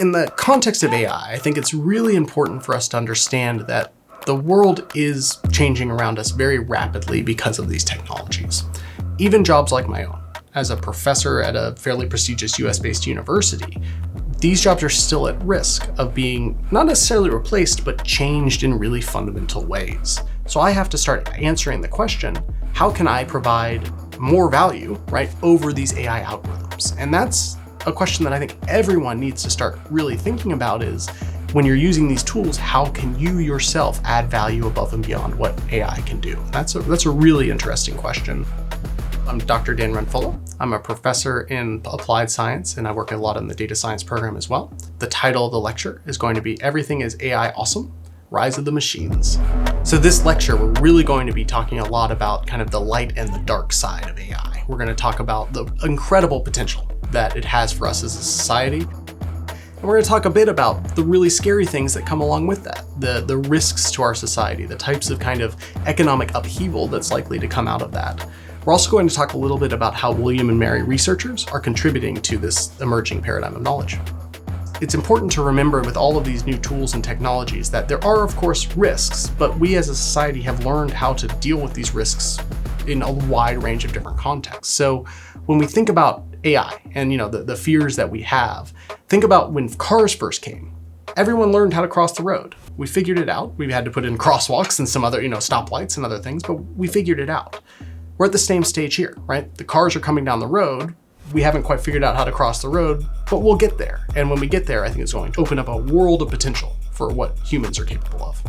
In the context of AI, I think it's really important for us to understand that the world is changing around us very rapidly because of these technologies. Even jobs like my own, as a professor at a fairly prestigious US-based university, these jobs are still at risk of being not necessarily replaced, but changed in really fundamental ways. So I have to start answering the question, how can I provide more value, right, over these AI algorithms? And that's a question that I think everyone needs to start really thinking about is, when you're using these tools, how can you yourself add value above and beyond what AI can do? That's a really interesting question. I'm Dr. Dan Runfola. I'm a professor in applied science, and I work a lot in the data science program as well. The title of the lecture is going to be Everything is AI Awesome, Rise of the Machines. So this lecture, we're really going to be talking a lot about kind of the light and the dark side of AI. We're going to talk about the incredible potential that it has for us as a society. And we're going to talk a bit about the really scary things that come along with that, the risks to our society, the types of kind of economic upheaval that's likely to come out of that. We're also going to talk a little bit about how William and Mary researchers are contributing to this emerging paradigm of knowledge. It's important to remember with all of these new tools and technologies that there are, of course, risks, but we as a society have learned how to deal with these risks in a wide range of different contexts. So when we think about AI and the fears that we have, think about when cars first came. Everyone learned how to cross the road. We figured it out. We had to put in crosswalks and some other stoplights and other things, but we figured it out. We're at the same stage here, right? The cars are coming down the road. We haven't quite figured out how to cross the road, but we'll get there. And when we get there, I think it's going to open up a world of potential for what humans are capable of.